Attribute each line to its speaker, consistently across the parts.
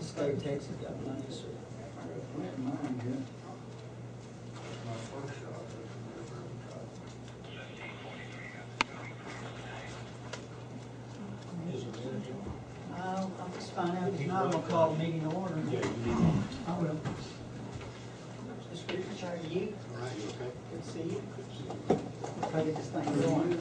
Speaker 1: The state of Texas got money, so. I'll just find out. If not, I'm gonna call the meeting to order.
Speaker 2: Yeah, you need.
Speaker 1: I will. Mr. Richards, how are you?
Speaker 3: All right, you okay?
Speaker 1: Good to see you. Try to get this thing going.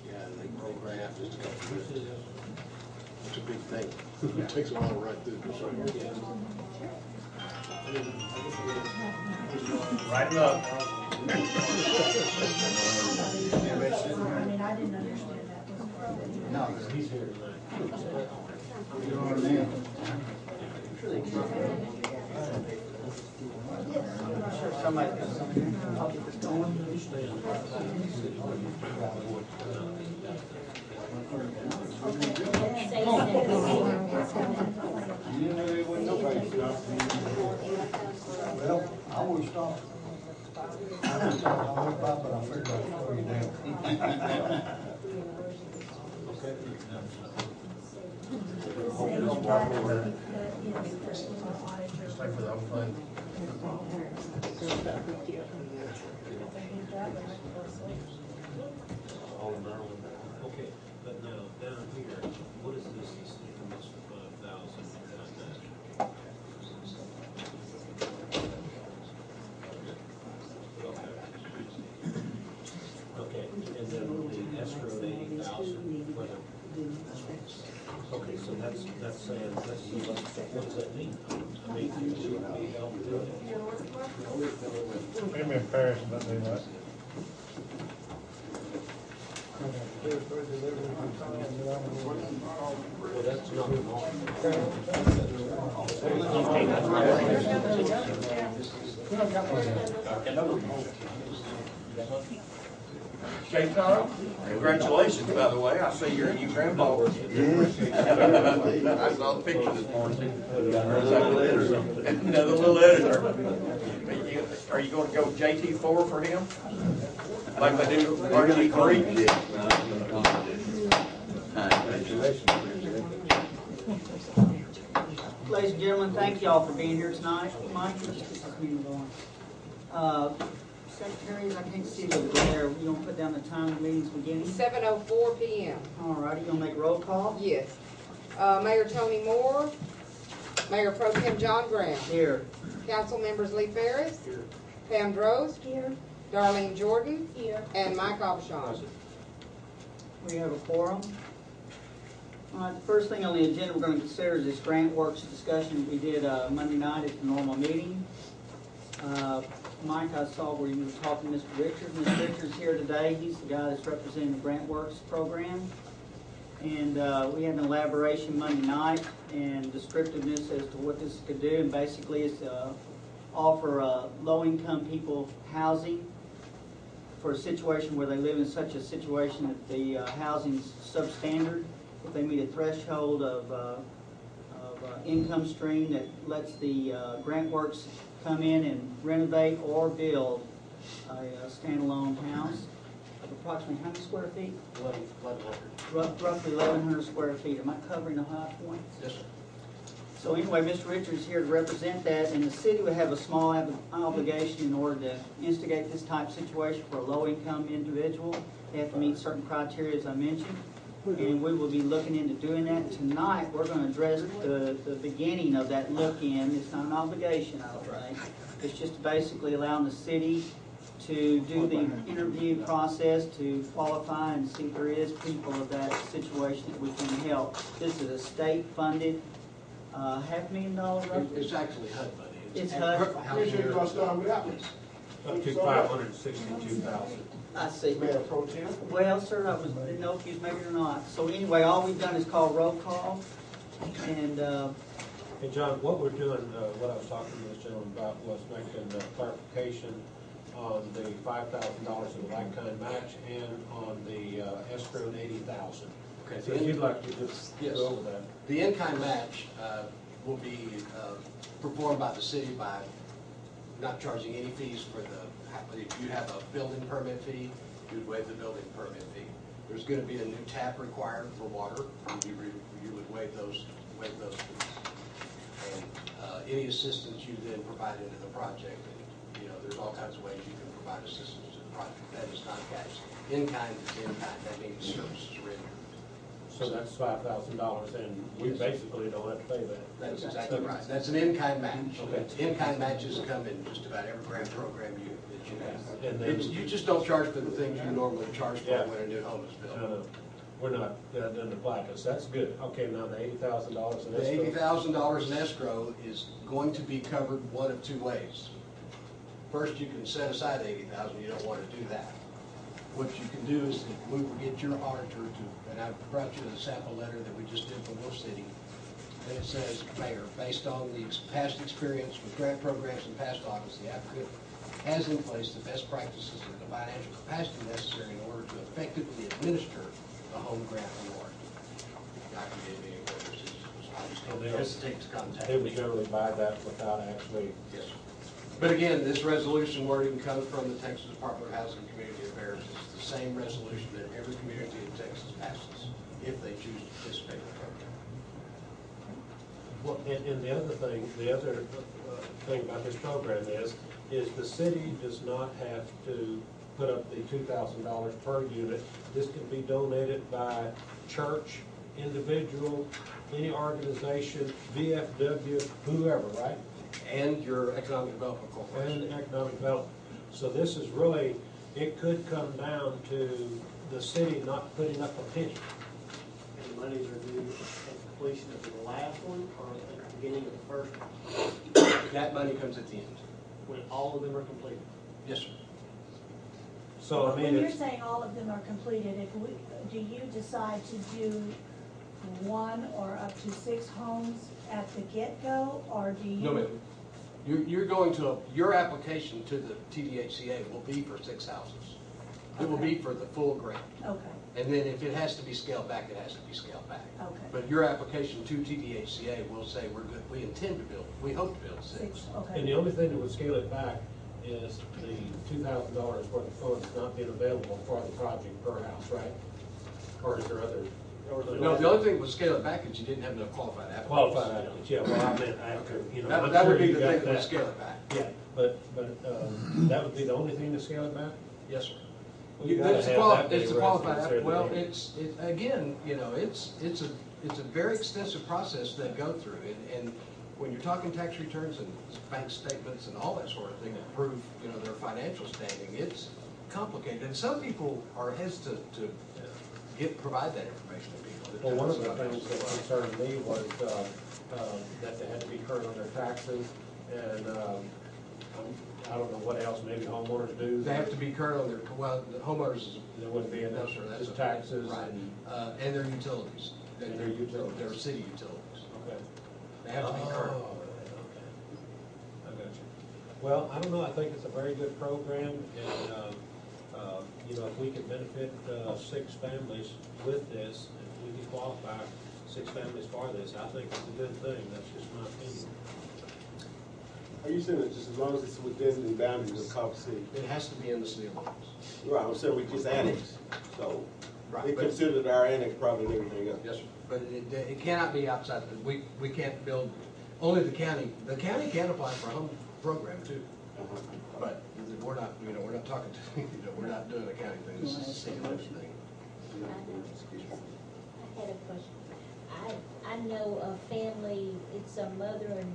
Speaker 3: Yeah, they photograph just a couple minutes. It's a big thing. It takes a while to write through.
Speaker 2: Right up.
Speaker 4: I mean, I didn't understand that.
Speaker 2: No, he's here tonight.
Speaker 1: Sure, somebody got something. I'll get this going.
Speaker 5: You know there wasn't nobody stopping. Well, I always stop. I was stopping, I went by, but I figured I'd slow you down.
Speaker 3: Just like for the fun.
Speaker 2: Okay, but now, down here, what is this, this 5,000? Okay, and then the escrow 80,000, whether. Okay, so that's saying, what does that mean? I mean, should we help do it?
Speaker 6: Maybe in Paris, but they like.
Speaker 2: Well, that's not
Speaker 7: Shayton, congratulations, by the way. I see you're a new grandpa. I saw the picture this morning. Another little editor. Are you going to go JT4 for him? Like they do RT3?
Speaker 1: Ladies and gentlemen, thank y'all for being here tonight. Mike, let's get this meeting going. Secretaries, I can't see over there. You gonna put down the time of the meeting's beginning?
Speaker 8: 7:04 p.m.
Speaker 1: All righty, you gonna make a roll call?
Speaker 8: Yes. Mayor Tony Moore, Mayor Pro Tem John Brown,
Speaker 1: Here.
Speaker 8: Council members Lee Ferris, Pam Drost,
Speaker 4: Here.
Speaker 8: Darlene Jordan,
Speaker 4: Here.
Speaker 8: and Mike Abshon.
Speaker 1: We have a quorum. All right, the first thing on the agenda we're going to consider is this grant works discussion we did Monday night at the normal meeting. Mike, I saw where you were talking to Mr. Richards. Mr. Richards here today. He's the guy that's representing the Grant Works program. And we had an elaboration Monday night and descriptiveness as to what this could do. And basically it's offer low-income people housing for a situation where they live in such a situation that the housing's substandard. If they meet a threshold of income stream that lets the Grant Works come in and renovate or build a standalone house of approximately how many square feet? Roughly 1,100 square feet. Am I covering the high point?
Speaker 3: Yes, sir.
Speaker 1: So anyway, Mr. Richards is here to represent that, and the city would have a small obligation in order to instigate this type of situation for a low-income individual. They have to meet certain criteria, as I mentioned, and we will be looking into doing that. Tonight, we're going to address the beginning of that look-in. It's not an obligation, I don't think. It's just basically allowing the city to do the interview process to qualify and see if there is people of that situation that we can help. This is a state-funded $500,000 roughly?
Speaker 3: It's actually HUD money.
Speaker 1: It's HUD.
Speaker 3: How many years
Speaker 7: Up to 562,000.
Speaker 1: I see.
Speaker 7: Mayor Pro Tem?
Speaker 1: Well, sir, didn't know if you was maybe or not. So anyway, all we've done is call roll call. And
Speaker 2: Hey, John, what we're doing, what I was talking to this gentleman about was making clarification on the $5,000 of the like-kind match and on the escrow $80,000.
Speaker 3: Okay.
Speaker 2: So if you'd like to just
Speaker 3: Yes.
Speaker 2: go over that.
Speaker 3: The in-kind match, will be performed by the city by not charging any fees for if you have a building permit fee, you'd waive the building permit fee. There's going to be a new tap required for water. You would waive those fees. And any assistance you then provide into the project, and, there's all kinds of ways you can provide assistance to the project. That is not cash. In kind is in kind. That means services rendered.
Speaker 2: So that's $5,000, and we basically don't have to pay that.
Speaker 3: That's exactly right. That's an in-kind match.
Speaker 2: Okay.
Speaker 3: In-kind matches come in just about every grant program that you have.
Speaker 2: And then-
Speaker 3: You just don't charge for the things you normally charge for
Speaker 2: Yeah.
Speaker 3: when a new home is built.
Speaker 2: No, we're not, that doesn't apply to us. That's good. Okay, now the $80,000 in
Speaker 3: The
Speaker 2: escrow.
Speaker 3: $80,000 in escrow is going to be covered one of two ways. First, you can set aside $80,000. You don't want to do that. What you can do is that we will get your auditor to, and I brought you the sample letter that we just did from Wolf City. And it says, Mayor, based on the past experience with grant programs and past audits, the applicant has in place the best practices and the financial capacity necessary in order to effectively administer the home grant award. Dr. David, I just don't hesitate to contact
Speaker 2: They would
Speaker 3: me.
Speaker 2: generally buy that without actually,
Speaker 3: Yes, sir. But again, this resolution wording comes from the Texas Department of Housing and Community Affairs. It's the same resolution that every community in Texas passes if they choose to participate in the program.
Speaker 2: well, and the other thing about this program is the city does not have to put up the $2,000 per unit. This can be donated by church, individual, any organization, VFW, whoever, right?
Speaker 3: And your Economic Development Corporation.
Speaker 2: And economic development. So this is really, it could come down to the city not putting up a penny.
Speaker 6: And the monies are due at completion of the last one or at the beginning of the first one,
Speaker 3: That money comes at the end.
Speaker 6: when all of them are completed.
Speaker 3: Yes, sir.
Speaker 2: So, I mean,
Speaker 4: When you're
Speaker 2: it's,
Speaker 4: saying all of them are completed, do you decide to do 1 or up to 6 homes at the get-go, or do you?
Speaker 3: No, ma'am. You're going to, your application to the TDHCA will be for 6 houses. It will be for the full grant.
Speaker 4: Okay,
Speaker 3: And then if it has to be scaled back, it has to be scaled back.
Speaker 4: okay.
Speaker 3: But your application to TDHCA will say, we're good, we intend to build, we hope to build 6.
Speaker 4: 6, okay.
Speaker 2: and the only thing that would scale it back is the $2,000 worth of funds not being available for the project per house, right? Or is there other?
Speaker 3: No, the only thing that would scale it back is you didn't have enough qualified applicants.
Speaker 2: Qualified applicants, yeah, well, I meant after, I'm
Speaker 3: That would
Speaker 2: sure
Speaker 3: be
Speaker 2: you
Speaker 3: the
Speaker 2: got
Speaker 3: thing that would
Speaker 2: that.
Speaker 3: scale it back.
Speaker 2: Yeah, but that would be the only thing to scale it back?
Speaker 3: Yes, sir.
Speaker 2: Well, you gotta have that many
Speaker 3: It's a qualified,
Speaker 2: residents there
Speaker 3: well,
Speaker 2: that need it.
Speaker 3: it's again, it's a very extensive process they go through. And when you're talking tax returns and bank statements and all that sort of thing that prove, their financial standing, it's complicated. And some people are hesitant to provide that information to people.
Speaker 2: Well, one of the things that concerned me was that they had to be current on their taxes, and I don't know what else, maybe homeowners do.
Speaker 3: They have to be current on the homeowners.
Speaker 2: There wouldn't be enough,
Speaker 3: No, sir, that's
Speaker 2: just taxes
Speaker 3: Right,
Speaker 2: and,
Speaker 3: and their utilities.
Speaker 2: And their utilities.
Speaker 3: Their city utilities.
Speaker 2: okay.
Speaker 3: They have to be current.
Speaker 2: Oh, okay. I got you. Well, I don't know, I think it's a very good program, and, if we can benefit 6 families with this, if we can qualify 6 families for this, I think it's a good thing. That's just my opinion.
Speaker 9: Are you saying that just as long as it's within the boundaries of Cofy City?
Speaker 3: It has to be in the city limits.
Speaker 9: Right, I'm saying we just annexed, so
Speaker 3: Right,
Speaker 9: they
Speaker 3: but-
Speaker 9: considered our annex probably and everything else.
Speaker 3: Yes, sir. But it cannot be outside, we can't build, only the county can apply for a home program too.
Speaker 9: Uh-huh.
Speaker 3: But we're not, we're not talking to, we're not doing a county thing, this is a city limit thing.
Speaker 10: I had a question. I know a family, it's a mother and,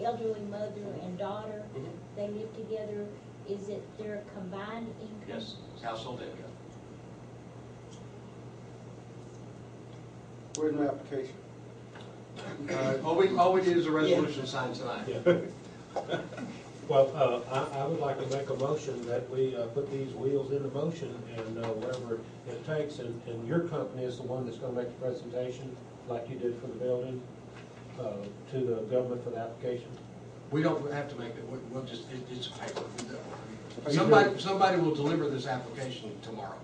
Speaker 10: elderly mother and daughter.
Speaker 3: Mhm.
Speaker 10: They live together. Is it their combined income?
Speaker 3: Yes, it's household income.
Speaker 9: Where's my application?
Speaker 3: All we need is a resolution signed tonight.
Speaker 2: Yeah. Well, I would like to make a motion that we put these wheels into motion and whatever it takes, and your company is the one that's gonna make the presentation, like you did for the building, to the government for the application.
Speaker 3: We don't have to make it, we'll just, it's a paper.
Speaker 9: Are you
Speaker 3: Somebody will deliver this application tomorrow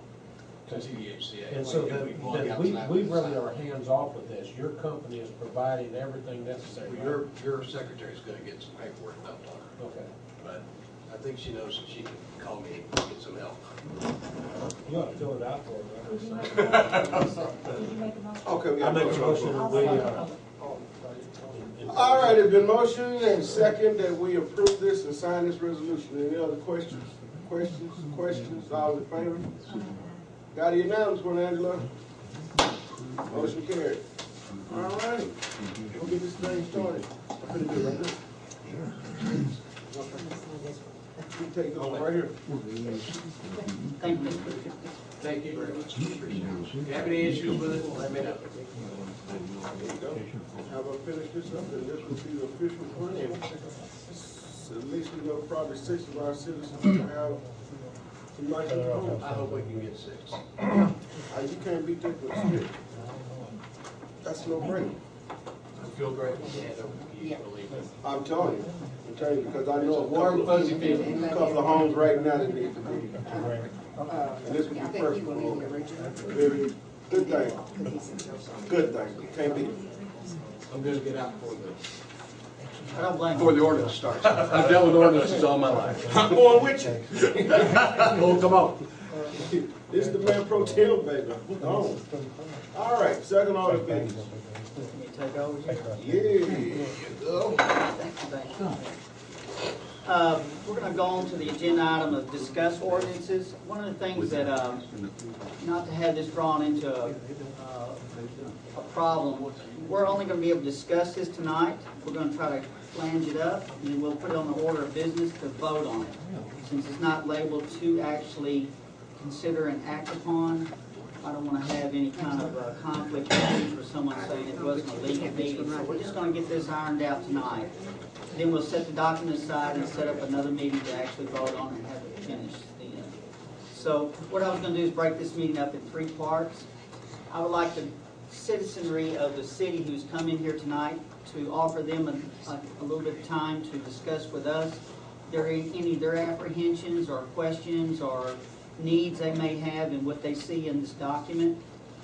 Speaker 3: to TDHCA.
Speaker 2: And so
Speaker 3: Like, if
Speaker 2: then,
Speaker 3: we walk
Speaker 2: then
Speaker 3: outside
Speaker 2: we
Speaker 3: with a
Speaker 2: really
Speaker 3: sign.
Speaker 2: are hands-off with this. Your company is providing everything necessary.
Speaker 3: Well, your secretary's gonna get some paperwork dumped on her,
Speaker 2: Okay.
Speaker 3: but I think she knows that she can call me and get some help.
Speaker 2: You ought to fill it out for
Speaker 4: Did you
Speaker 2: her.
Speaker 4: make a motion? Did you make a motion?
Speaker 9: Okay, we
Speaker 2: I
Speaker 9: have
Speaker 2: make a motion
Speaker 4: I'll
Speaker 2: that we,
Speaker 4: second.
Speaker 9: All right, it's been motion and second that we approve this and sign this resolution. Any other questions? Questions? All in favor? Got it announced, one, Angela? Motion carried. All right, we'll get this thing started. Pretty good, right there. You take this one right here.
Speaker 1: Thank you, Mr. Richards.
Speaker 3: Thank you very much. Appreciate it. If you have any issues with it, let me know.
Speaker 9: There you go. How about finish this up, and this will be the official plan. So at least we know probably 6 of our citizens will have some nice little homes.
Speaker 3: I hope we can get 6.
Speaker 9: You can't beat that with 6. That's no brainer.
Speaker 3: I feel great. Yeah, you can't believe it.
Speaker 9: I'm telling you, because I know
Speaker 3: Warm, fuzzy feeling.
Speaker 9: a couple of homes right now that need to be. And this would be first one. Very good thing. Good thing. Can't beat it.
Speaker 3: I'm gonna get out
Speaker 1: I don't blame
Speaker 3: before
Speaker 1: you.
Speaker 3: the ordinance starts. I've dealt with ordinances all my life.
Speaker 9: I'm going with you.
Speaker 3: Oh, come on.
Speaker 9: This is the man pro tem, baby. Oh. All right, second order of business.
Speaker 1: Can you take over here?
Speaker 9: Yeah. Go.
Speaker 1: Thank you. We're gonna go on to the agenda item of discuss ordinances. One of the things that, not to have this drawn into a problem, we're only gonna be able to discuss this tonight. We're gonna try to flange it up, and then we'll put it on the order of business to vote on it. Since it's not labeled to actually consider and act upon, I don't wanna have any kind of conflict of interest for someone saying it wasn't a legal meeting. So we're just gonna get this ironed out tonight. Then we'll set the document aside and set up another meeting to actually vote on and have it finished then. So what I was gonna do is break this meeting up in 3 parts. I would like the citizenry of the city who's come in here tonight to offer them a little bit of time to discuss with us any of their apprehensions or questions or needs they may have in what they see in this document.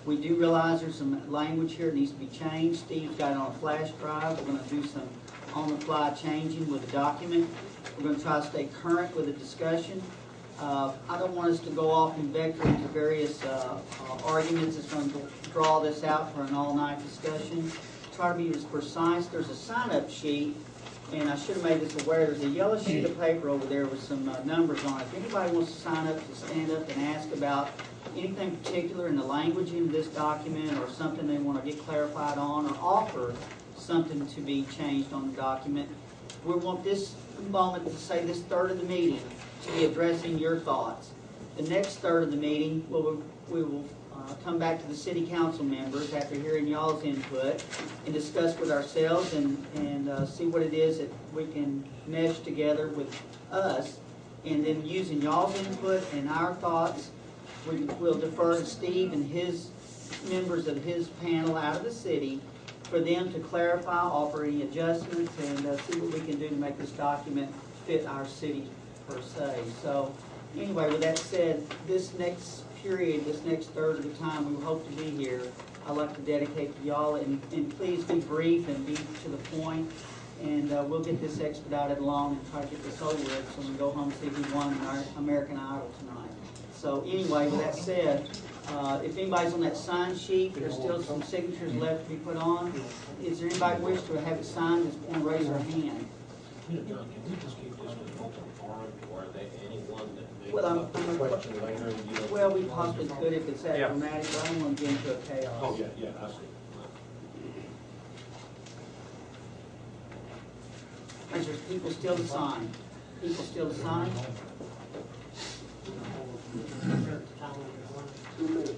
Speaker 1: We do realize there's some language here that needs to be changed. Steve's got it on a flash drive. We're gonna do some on-the-fly changing with the document. We're gonna try to stay current with the discussion. I don't want us to go off and vector into various arguments that's going to draw this out for an all-night discussion. Try to be as precise. There's a sign-up sheet, and I should have made this aware. There's a yellow sheet of paper over there with some numbers on it. If anybody wants to sign up, to stand up and ask about anything particular in the language in this document or something they want to get clarified on or offer something to be changed on the document. We want this moment to say this third of the meeting to be addressing your thoughts. The next third of the meeting, we will come back to the city council members after hearing y'all's input and discuss with ourselves and see what it is that we can mesh together with us. And then using y'all's input and our thoughts, we'll defer to Steve and his members of his panel out of the city for them to clarify, offer any adjustments, and see what we can do to make this document fit our city per se. So anyway, with that said, this next period, this next third of the time we hope to be here, I'd like to dedicate to y'all, and please be brief and be to the point, and we'll get this expedited along and try to get this over with so we can go home and see who won our American Idol tonight. So anyway, with that said, if anybody's on that sign sheet, there's still some signatures left to be put on. Is there anybody wish to have it signed that's going to raise their hand?
Speaker 2: You know, John, can we just keep this an open forum, or are there anyone that may
Speaker 1: Well,
Speaker 2: have a question later? You know?
Speaker 1: Well, we possibly could if it's that dramatic, but I don't want to get into a chaos.
Speaker 2: Oh, yeah, I see.
Speaker 1: Is there people still to sign? People still to sign?
Speaker 9: 2 minutes.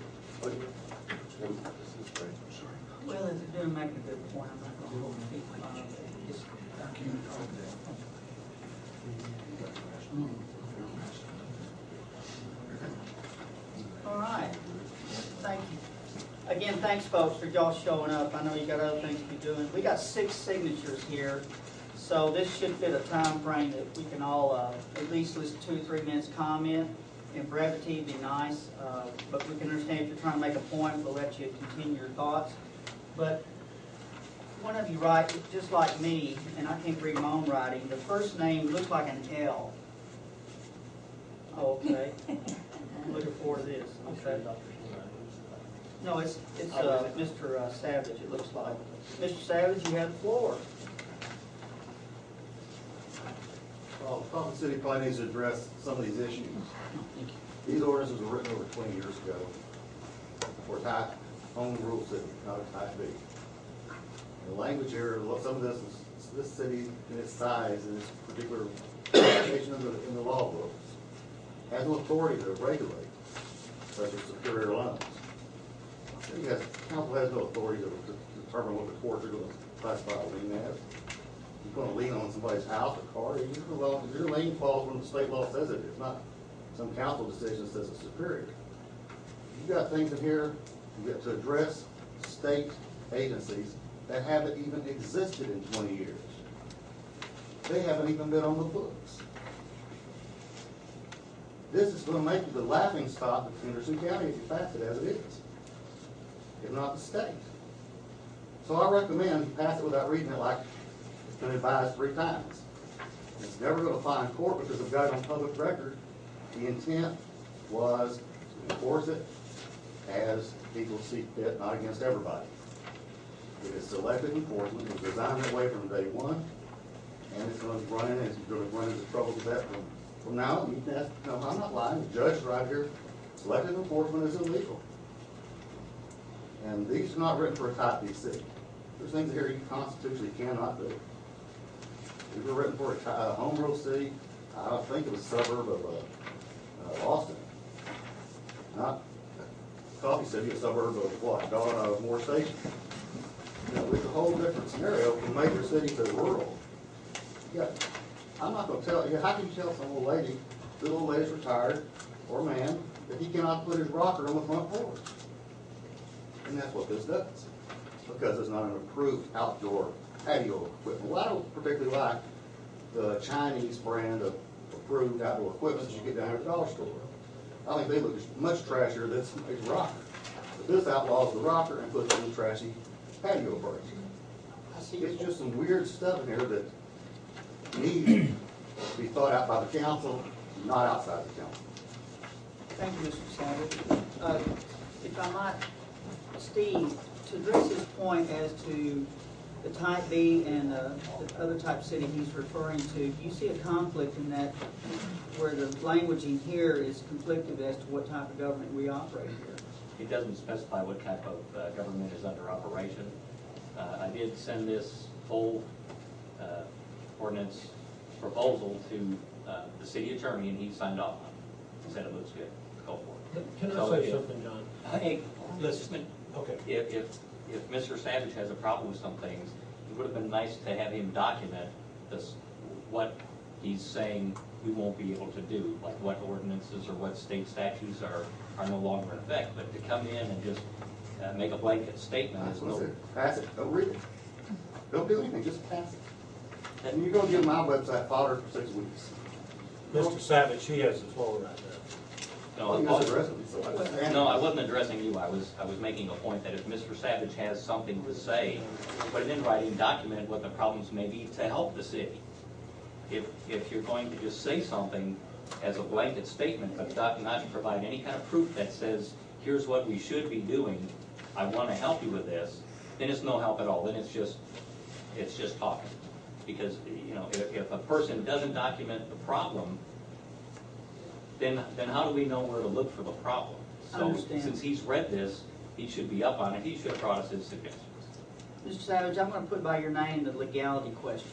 Speaker 1: Well, it's doing make a good point. I'm not going to hold people on this document. All right. Thank you. Again, thanks, folks, for y'all showing up. I know you got other things to be doing. We got 6 signatures here, so this should fit a time frame that we can all at least listen 2 or 3 minutes comment. in brevity, be nice, but we can understand if you're trying to make a point, we'll let you continue your thoughts. But one of you write, just like me, and I can't read my own writing, the first name looks like an L. Oh, okay. I'm looking forward to this. Okay. No, it's Mr. Savage, it looks like. Mr. Savage, you have the floor.
Speaker 11: Well, Cofy City probably needs to address some of these issues. These ordinances were written over 20 years ago for a type home rule city, not a type B. The language here, some of this city in its size and its particular location in the law books has no authority to regulate such as superior loans. Council has no authority to determine what the courts are going to classify a lien as. You're going to lien on somebody's house or car, your lien falls when the state law says it is, not some council decision that says it's superior. You've got things in here you get to address state agencies that haven't even existed in 20 years. They haven't even been on the books. This is going to make you the laughing stock of Henderson County if you pass it as it is, if not the state. So I recommend you pass it without reading it like it's been advised 3 times. It's never going to find court because we've got it on public record. The intent was to enforce it as people see fit, not against everybody. It is selective enforcement. It was designed that way from day one, and it's going to run into trouble with that from now on. You can ask, no, I'm not lying. The judge right here, selective enforcement is illegal. And these are not written for a type B city. There's things here you constitutionally cannot do. These were written for a home rule city. I think it was a suburb of Austin. Not Cofy City, a suburb of what? Moore Station. It's a whole different scenario from major city to rural. I'm not going to tell you, how can you tell some old lady, the old lady's retired, or man, that he cannot put his rocker on the front porch? And that's what this does, because it's not an approved outdoor patio equipment. Well, I don't particularly like the Chinese brand of approved outdoor equipment that you get down at the dollar store. I think they look much trashier than somebody's rocker. But this outlaws the rocker and puts in the trashy patio brake. It's just some weird stuff in here that needs to be thought out by the council, not outside the council.
Speaker 1: Thank you, Mr. Savage. If I might, Steve, to address his point as to the type B and the other type city he's referring to, do you see a conflict in that where the language in here is conflicted as to what type of government we operate here?
Speaker 12: It doesn't specify what type of government is under operation. I did send this whole ordinance proposal to the city attorney, and he signed off on it. He said it looks good. Go for it.
Speaker 2: Can I say something, John?
Speaker 12: Hey,
Speaker 2: Listen. Okay.
Speaker 12: If Mr. Savage has a problem with some things, it would have been nice to have him document this, what he's saying we won't be able to do, like what ordinances or what state statutes are no longer in effect. But to come in and just make a blanket statement is no.
Speaker 11: Pass it. Don't read it. Don't do anything. Just pass it. And you're going to give my website fodder for 6 weeks.
Speaker 2: Mr. Savage, he has the floor right there.
Speaker 12: No, I wasn't addressing you. I was making a point that if Mr. Savage has something to say, put it in writing, document what the problems may be to help the city. If you're going to just say something as a blanket statement, but not provide any kind of proof that says, here's what we should be doing, I want to help you with this, then it's no help at all. Then it's just talking. Because if a person doesn't document the problem, then how do we know where to look for the problem? So since he's read this, he should be up on it. He should have brought us his suggestions.
Speaker 1: Mr. Savage, I'm going to put by your name the legality question.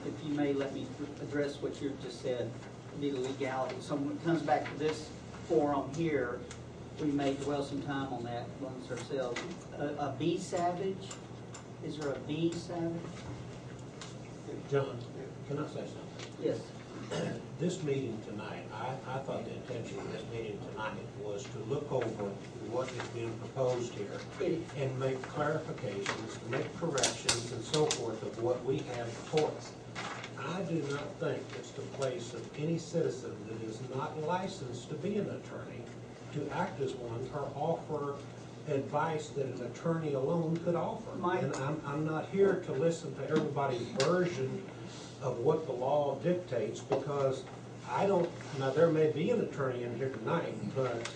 Speaker 1: If you may let me address what you just said, the legality. So when it comes back to this forum here, we may dwell some time on that amongst ourselves. A B Savage? Is there a B Savage?
Speaker 2: John, can I say something?
Speaker 1: Yes.
Speaker 2: This meeting tonight, I thought the intention of this meeting tonight was to look over what is being proposed here and make clarifications, make corrections and so forth of what we have before us. I do not think it's the place of any citizen that is not licensed to be an attorney to act as one or offer advice that an attorney alone could offer. And I'm not here to listen to everybody's version of what the law dictates, because I don't, now there may be an attorney in here tonight, but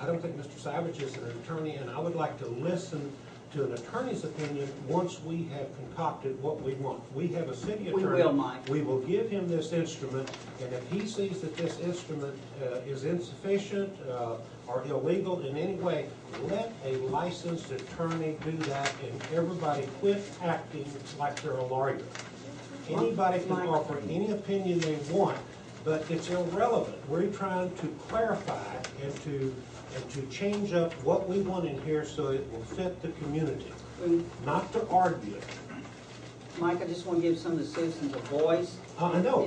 Speaker 2: I don't think Mr. Savage is an attorney, and I would like to listen to an attorney's opinion once we have concocted what we want. We have a city attorney.
Speaker 1: We will, Mike.
Speaker 2: We will give him this instrument, and if he sees that this instrument is insufficient or illegal in any way, let a licensed attorney do that, and everybody quit acting like they're a lawyer. Anybody can offer any opinion they want, but it's irrelevant. We're trying to clarify and to change up what we want in here so it will fit the community, not to argue it.
Speaker 1: Mike, I just want to give some of the citizens a voice.
Speaker 2: I know,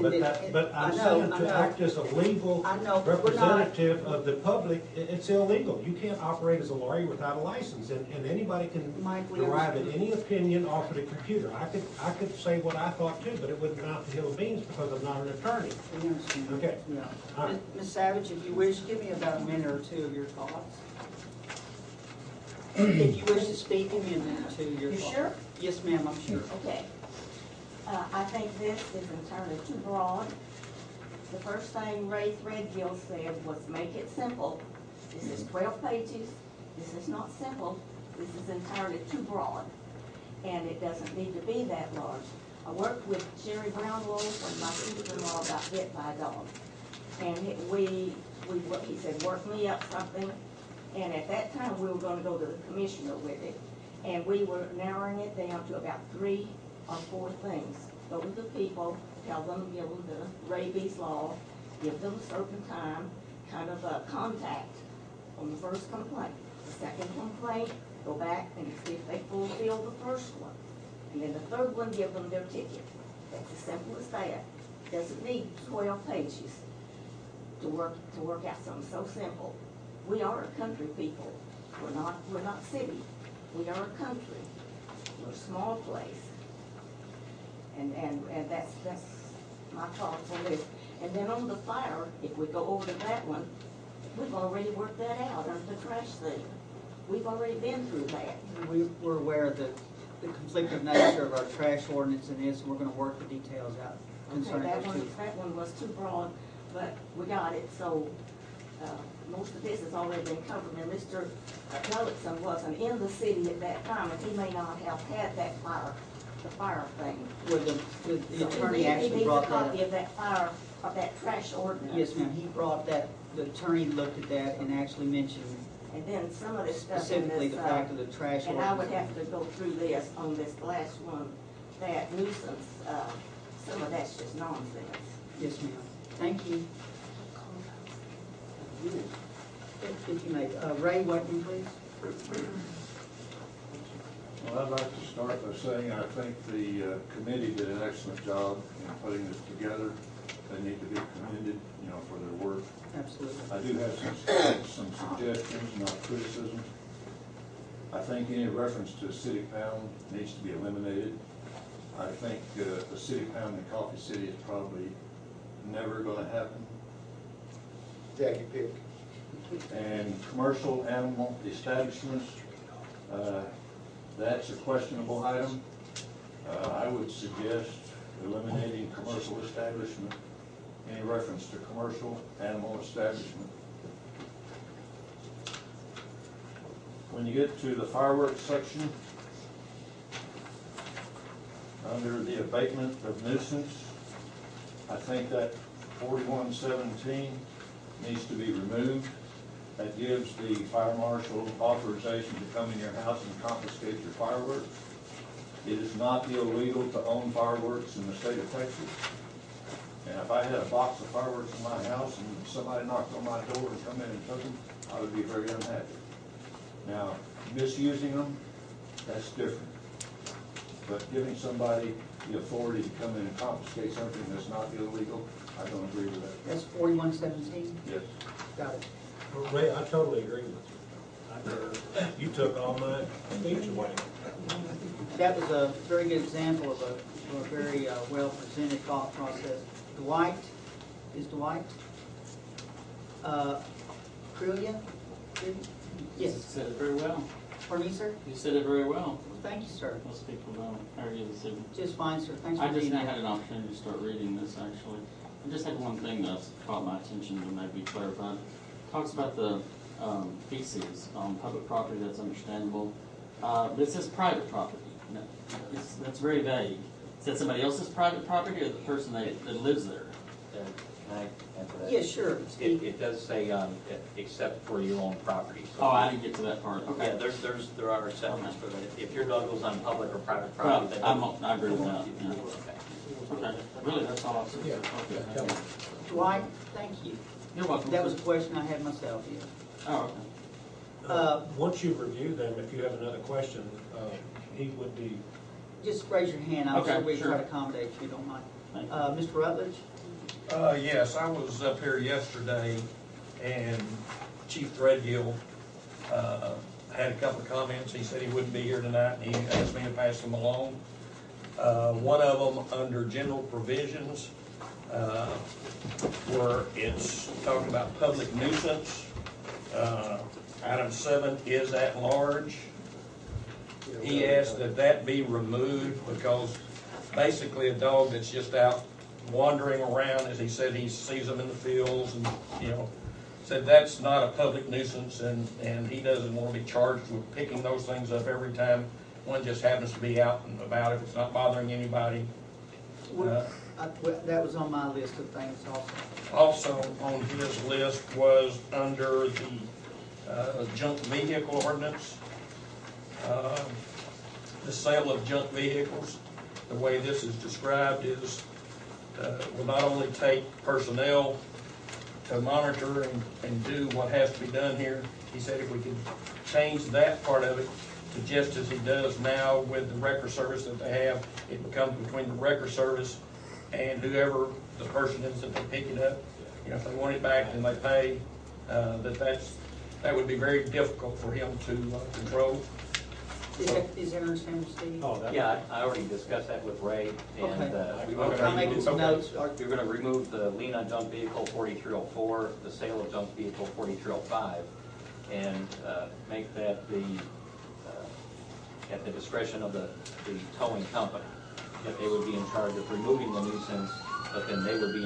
Speaker 2: but I'm saying to act as a legal representative of the public, it's illegal. You can't operate as a lawyer without a license, and anybody can derive any opinion off of the computer. I could say what I thought too, but it wouldn't amount to hill of beans because I'm not an attorney. Okay.
Speaker 1: Yeah.
Speaker 2: All right.
Speaker 1: Ms. Savage, if you wish, give me about a minute or two of your thoughts. If you wish to speak, give me a minute or two of your thoughts.
Speaker 13: You sure?
Speaker 1: Yes, ma'am, I'm sure.
Speaker 13: Okay. I think this is entirely too broad. The first thing Ray Threadgill said was make it simple. This is 12 pages. This is not simple. This is entirely too broad. And it doesn't need to be that large. I worked with Sherry Brownlow when my sister-in-law got bit by a dog. And he said, work me up something. And at that time, we were going to go to the commissioner with it. And we were narrowing it down to about 3 or 4 things. Go to the people, tell them, give them the rabies law, give them a certain time, kind of a contact on the first complaint. The second complaint, go back and see if they fulfill the first one. And then the third one, give them their ticket. That's as simple as that. Doesn't need 12 pages to work out something so simple. We are a country people. We're not city. We are a country. We're a small place. And that's my thoughts on this. And then on the fire, if we go over to that one, we've already worked that out under the trash thing. We've already been through that.
Speaker 1: We're aware of the conflicted nature of our trash ordinance and this, and we're going to work the details out concerning those two.
Speaker 13: That one was too broad, but we got it. So most of this has already been covered. And Mr. Gullickson wasn't in the city at that time, and he may not have had that the fire thing.
Speaker 1: Where the attorney actually brought that up.
Speaker 13: He needs a copy of that fire, of that trash ordinance.
Speaker 1: Yes, ma'am, he brought that, the attorney looked at that and actually mentioned
Speaker 13: And then some of this stuff in
Speaker 1: specifically
Speaker 13: this,
Speaker 1: the fact of the trash
Speaker 13: and
Speaker 1: ordinance.
Speaker 13: I would have to go through this on this last one, that nuisance, some of that's just nonsense.
Speaker 1: Yes, ma'am. Thank you. If you may, Ray Whitman, please.
Speaker 5: Well, I'd like to start by saying I think the committee did an excellent job in putting this together. They need to be commended, for their work.
Speaker 1: Absolutely.
Speaker 5: I do have some suggestions, not criticism. I think any reference to a city pound needs to be eliminated. I think a city pound in Coffee City is probably never going to happen.
Speaker 11: Jackie Pick.
Speaker 5: And commercial animal establishments, that's a questionable item. I would suggest eliminating commercial establishment, any reference to commercial animal establishment. When you get to the fireworks section, under the abatement of nuisance, I think that 4117 needs to be removed. That gives the fire marshal authorization to come in your house and confiscate your fireworks. It is not illegal to own fireworks in the state of Texas. And if I had a box of fireworks in my house and somebody knocked on my door and come in and took them, I would be very unhappy. Now, misusing them, that's different. But giving somebody the authority to come in and confiscate something that's not illegal, I don't agree with that.
Speaker 1: That's 4117?
Speaker 5: Yes.
Speaker 1: Got it.
Speaker 2: Well, Ray, I totally agree with you. You took all my speech away.
Speaker 1: That was a very good example of a very well-presented thought process. Dwight, is Dwight. Trillia? Yes.
Speaker 14: Said it very well.
Speaker 1: Pardon me, sir?
Speaker 14: You said it very well.
Speaker 1: Well, thank you, sir.
Speaker 14: Most people don't. How are you this evening?
Speaker 1: Just fine, sir. Thanks for
Speaker 14: I just
Speaker 1: being
Speaker 14: now
Speaker 1: here.
Speaker 14: had an opportunity to start reading this, actually. I just had one thing that's caught my attention and maybe clarified. Talks about the feces on public property, that's understandable. But it says private property. No, that's very vague. Is that somebody else's private property or the person that lives there?
Speaker 12: Can I answer that?
Speaker 1: Yeah, sure.
Speaker 12: It does say, except for your own property. So
Speaker 14: Oh, I didn't get to that part. Okay.
Speaker 12: Yeah, there are exceptions for that. If your dog goes on public or private
Speaker 14: Well,
Speaker 12: property,
Speaker 14: I agree with that. Yeah.
Speaker 12: Okay.
Speaker 14: Okay. Really, that's all I said. Okay.
Speaker 1: Dwight, thank you.
Speaker 14: You're welcome.
Speaker 1: That was a question I had myself, yeah.
Speaker 14: Oh, okay.
Speaker 2: Once you review them, if you have another question, he would be.
Speaker 1: Just raise your hand. I'm
Speaker 14: Okay,
Speaker 1: sure we can
Speaker 14: sure.
Speaker 1: try to accommodate you, if you don't mind.
Speaker 14: Thank you.
Speaker 1: Mr. Rutledge?
Speaker 7: Yes, I was up here yesterday, and Chief Threadgill had a couple of comments. He said he wouldn't be here tonight, and he asked me to pass them along. One of them under general provisions, where it's talking about public nuisance. Item 7 is at large. He asked that that be removed because basically a dog that's just out wandering around, as he said, he sees them in the fields and, said that's not a public nuisance, and he doesn't want to be charged with picking those things up every time one just happens to be out and about if it's not bothering anybody.
Speaker 1: That was on my list of things also.
Speaker 7: Also on his list was under the junk vehicle ordinance, the sale of junk vehicles. The way this is described is will not only take personnel to monitor and do what has to be done here. He said if we could change that part of it to just as he does now with the record service that they have, it becomes between the record service and whoever the person is that they pick it up. If they want it back, then they pay. That would be very difficult for him to control.
Speaker 1: Is that understandable, Steve?
Speaker 12: Yeah, I already discussed that with Ray, and
Speaker 1: Okay. I'm making some notes.
Speaker 12: You're gonna remove the lien on junk vehicle 4304, the sale of junk vehicle 4305, and make that at the discretion of the towing company. That they would be in charge of removing the nuisance, but then they would be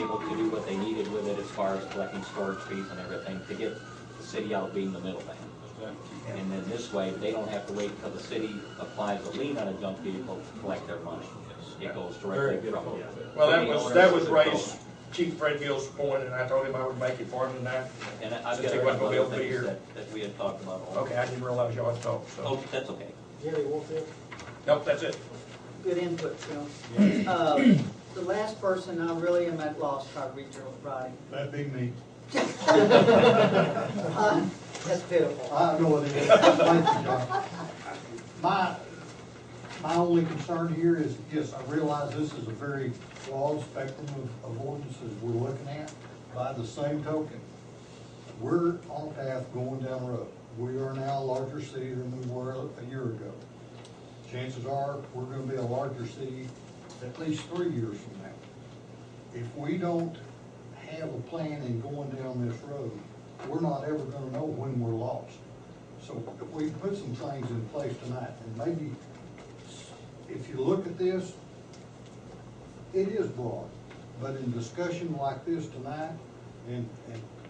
Speaker 12: able to do what they needed with it as far as collecting storage fees and everything to get the city out of being the middleman. And then this way, they don't have to wait until the city applies a lien on a junk vehicle to collect their money. It goes directly from them.
Speaker 7: Well, that was Ray's, Chief Threadgill's point, and I told him I would make it for him tonight.
Speaker 12: And I've
Speaker 7: Since
Speaker 12: got
Speaker 7: he
Speaker 12: a
Speaker 7: wasn't
Speaker 12: couple
Speaker 7: gonna be able
Speaker 12: other
Speaker 7: to be
Speaker 12: things
Speaker 7: here.
Speaker 12: that we had talked about.
Speaker 7: Okay, I didn't realize y'all had talked, so.
Speaker 12: Oh, that's okay.
Speaker 7: Nope, that's it.
Speaker 1: Good input, Phil. The last person I really am at loss to try to read your writing.
Speaker 15: That'd be me.
Speaker 1: That's pitiful.
Speaker 15: I know it is. Thank you, John. My only concern here is, yes, I realize this is a very broad spectrum of ordinances we're looking at. By the same token, we're on a path going down the road. We are now a larger city than we were a year ago. Chances are, we're gonna be a larger city at least 3 years from now. If we don't have a plan in going down this road, we're not ever gonna know when we're lost. So we put some things in place tonight, and maybe if you look at this, it is broad, but in discussion like this tonight, and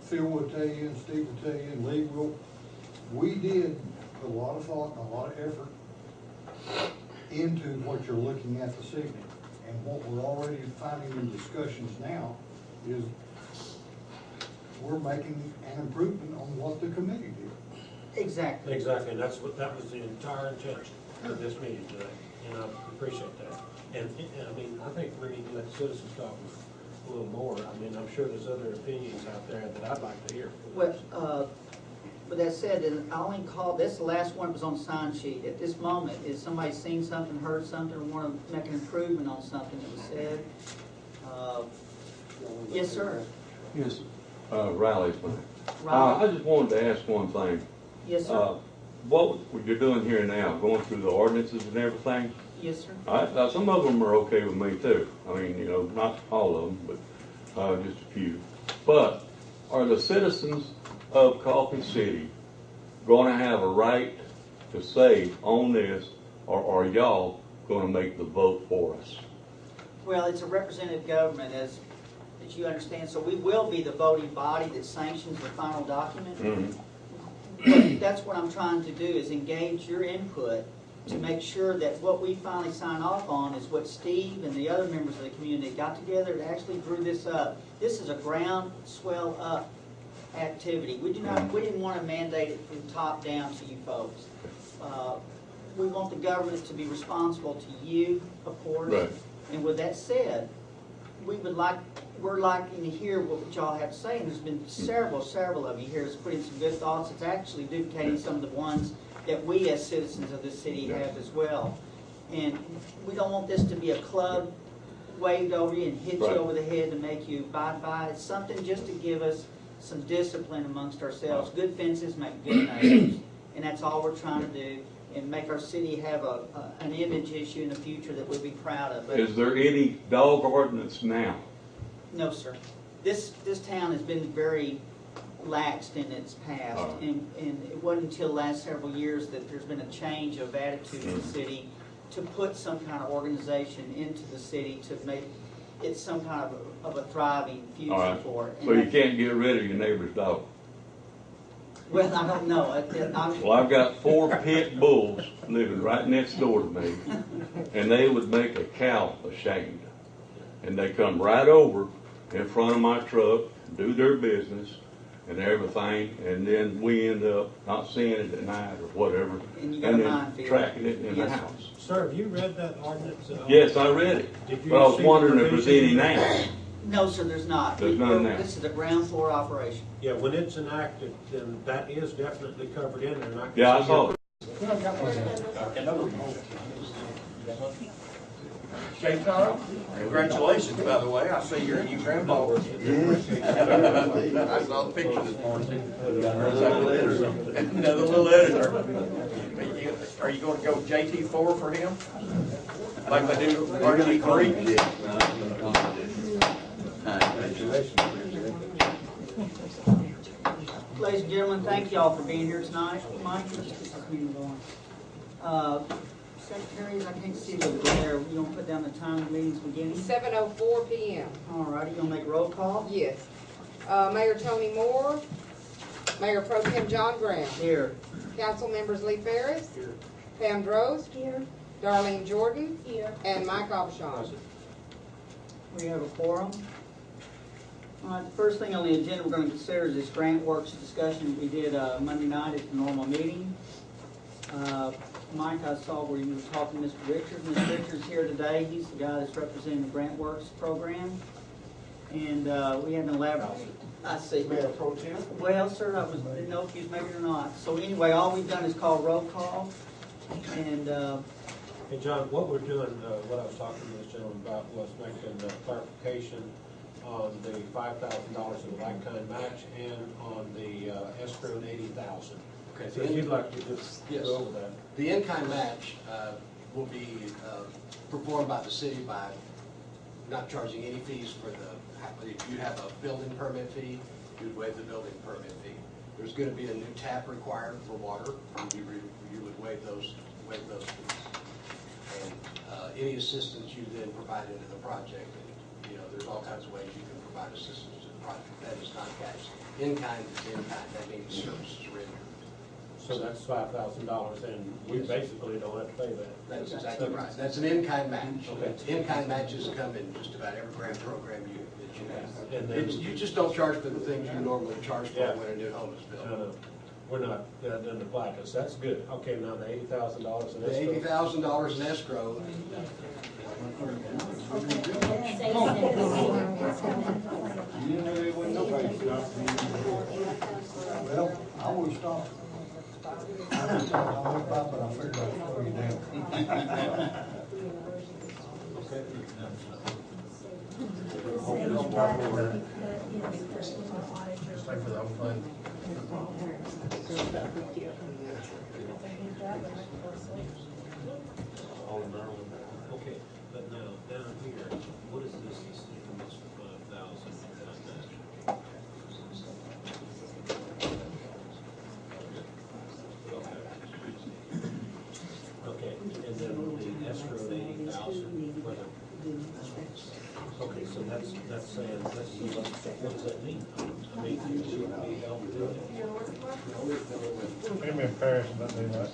Speaker 15: Phil will tell you, and Steve will tell you, and Lee will, we did put a lot of thought and a lot of effort into what you're looking at this evening. And what we're already finding in discussions now is we're making an improvement on what the committee did.
Speaker 1: Exactly.
Speaker 2: Exactly, and that was the entire intention of this meeting today, and I appreciate that. And I mean, I think we need to let the citizens talk a little more. I mean, I'm sure there's other opinions out there that I'd like to hear.
Speaker 1: Well, with that said, I only called, this the last one that was on the sign sheet. At this moment, is somebody seen something, heard something, or want to make an improvement on something that was said? Yes, sir.
Speaker 16: Yes, Riley's fine.
Speaker 1: Riley.
Speaker 16: I just wanted to ask one thing.
Speaker 1: Yes, sir.
Speaker 16: What you're doing here now, going through the ordinances and everything,
Speaker 1: Yes, sir.
Speaker 16: Now, some of them are okay with me too. I mean, you know, not all of them, but just a few. But are the citizens of Coffee City going to have a right to say on this, or are y'all going to make the vote for us?
Speaker 1: Well, it's a representative government, as you understand, so we will be the voting body that sanctions the final document. But that's what I'm trying to do, is engage your input to make sure that what we finally sign off on is what Steve and the other members of the community got together and actually drew this up. This is a groundswell up activity. We didn't want to mandate it from top down to you folks. We want the government to be responsible to you, of course.
Speaker 16: Right.
Speaker 1: And with that said, we're liking to hear what y'all have to say, and there's been several of you here that's put in some good thoughts. It's actually duplicating some of the ones that we as citizens of this city have as well. And we don't want this to be a club waved over you and hit you over the head to make you abide by. It's something just to give us some discipline amongst ourselves. Good fences make good neighbors, and that's all we're trying to do, and make our city have an image issue in the future that we'll be proud of. But
Speaker 16: is there any dog ordinance now?
Speaker 1: no, sir. This town has been very laxed in its past, and it wasn't until the last several years that there's been a change of attitude in the city to put some kind of organization into the city to make it some kind of a thriving future for it.
Speaker 16: So you can't get rid of your neighbor's dog?
Speaker 1: Well, I don't know.
Speaker 16: Well, I've got 4 pit bulls living right next door to me, and they would make a cow ashamed. And they come right over in front of my truck, do their business and everything, and then we end up not seeing it at night or whatever, and then tracking it in the house.
Speaker 2: Sir, have you read that ordinance?
Speaker 16: Yes, I read it. But I was wondering if there's any now.
Speaker 1: No, sir, there's not.
Speaker 16: There's none now.
Speaker 1: This is a ground floor operation.
Speaker 2: Yeah, when it's enacted, then that is definitely covered in there. And
Speaker 16: Yeah, I saw it.
Speaker 7: Jay Carl, congratulations, by the way. I see you're a new grandpa. I saw the picture this morning. Another little editor. Are you going to go JT4 for him? Like they do RT3?
Speaker 1: Ladies and gentlemen, thank y'all for being here tonight. Mike, secretaries, I can't see over there. We gonna put down the time the meeting's beginning?
Speaker 8: 7:04 p.m.
Speaker 1: All righty, gonna make a roll call?
Speaker 8: Yes. Mayor Tony Moore, Mayor Pro Tem John Graham.
Speaker 1: Here.
Speaker 8: Council members Lee Ferris. Here. Pam Drost. Here. Darlene Jordan. Here. And Mike Abishon.
Speaker 1: We have a quorum. All right, the first thing on the agenda we're going to consider is this grant works discussion we did Monday night at the normal meeting. Mike, I saw where you were talking to Mr. Richards. Mr. Richards here today. He's the guy that's representing the Grant Works program. And we had an elaborate, I see.
Speaker 9: Mayor Pro Tem?
Speaker 1: Well, sir, didn't know if you was maybe or not. So anyway, all we've done is call roll call. And
Speaker 2: Hey, John, what we're doing, what I was talking to this gentleman about was making clarification on the $5,000 of the like-kind match and on the escrowed $80,000.
Speaker 3: Okay.
Speaker 2: So if you'd like to just go over that.
Speaker 3: The in-kind match will be performed by the city by not charging any fees for if you have a building permit fee, you'd waive the building permit fee. There's going to be a new tap required for water. You would waive those fees. And any assistance you then provide into the project, and, there's all kinds of ways you can provide assistance to the project. That is not cash. In-kind is in-kind. That means services rendered.
Speaker 2: So that's $5,000, and we basically don't have to pay that.
Speaker 3: That's exactly right. That's an in-kind match. Okay. In-kind matches come in just about every grant program that you have. And then, you just don't charge for the things you normally charge for when a new home is built.
Speaker 2: No. We're not, that doesn't apply to us. That's good. Okay, now the $80,000 in escrow.
Speaker 3: The $80,000 in escrow.
Speaker 15: Well, I would stop. I would stop, but I figured I'd slow you down.
Speaker 7: Just like for the home fund.
Speaker 2: all in Maryland. Okay, but now, down here, what is this, this 5,000? Okay, and then the escrow 80,000, whether, okay, so that's saying, what does that mean? I mean, should we help do it?
Speaker 15: I'm embarrassed about that.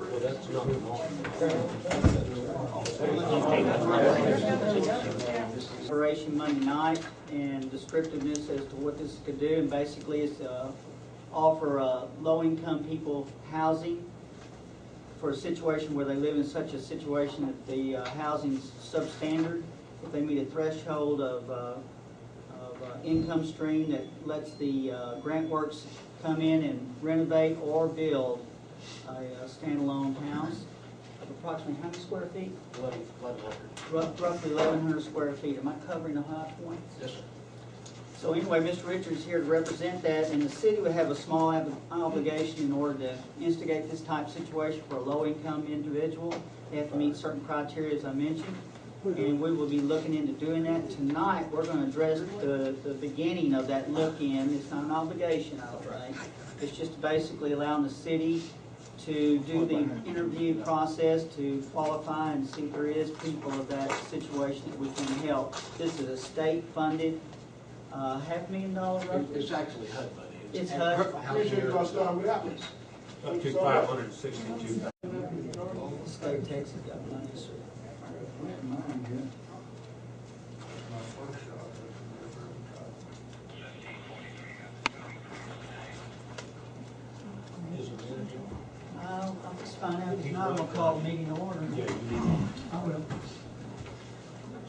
Speaker 2: Well, that's not
Speaker 1: Operation Monday night and descriptiveness as to what this could do, and basically is to offer low-income people housing for a situation where they live in such a situation that the housing's substandard. If they meet a threshold of income stream that lets the grant works come in and renovate or build a standalone house of approximately how many square feet?
Speaker 3: 1,100.
Speaker 1: Roughly 1,100 square feet. Am I covering the high points?
Speaker 3: Yes, sir.
Speaker 1: So anyway, Mr. Richards is here to represent that, and the city would have a small obligation in order to instigate this type of situation for a low-income individual. They have to meet certain criteria, as I mentioned, and we will be looking into doing that. Tonight, we're going to address the beginning of that look-in. It's not an obligation, I don't think. It's just basically allowing the city to do the interview process to qualify and see if there is people of that situation that we can help. This is a state-funded $500,000 roughly?
Speaker 3: It's actually HUD money.
Speaker 1: It's HUD.
Speaker 2: up to 562.
Speaker 1: State of Texas got money, so. I'll just find out. If not, I'm gonna call the meeting to order.
Speaker 2: Yeah, you need.
Speaker 1: I will.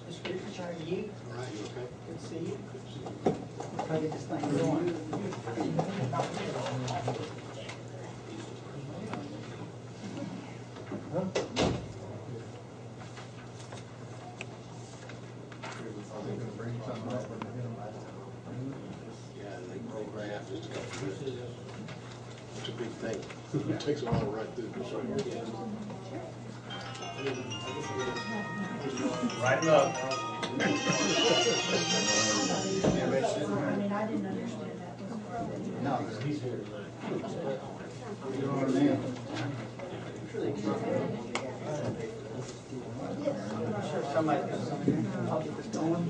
Speaker 1: Mr. Richards, how are you?
Speaker 3: All right, you okay?
Speaker 1: Good to see you. Try to get this thing going.
Speaker 3: Yeah, they graph just a couple of minutes. It's a big thing. It takes a while to write through this.
Speaker 7: Right up.
Speaker 4: I mean, I didn't understand that.
Speaker 3: No, he's here tonight.
Speaker 1: Sure, somebody. I'll get this going.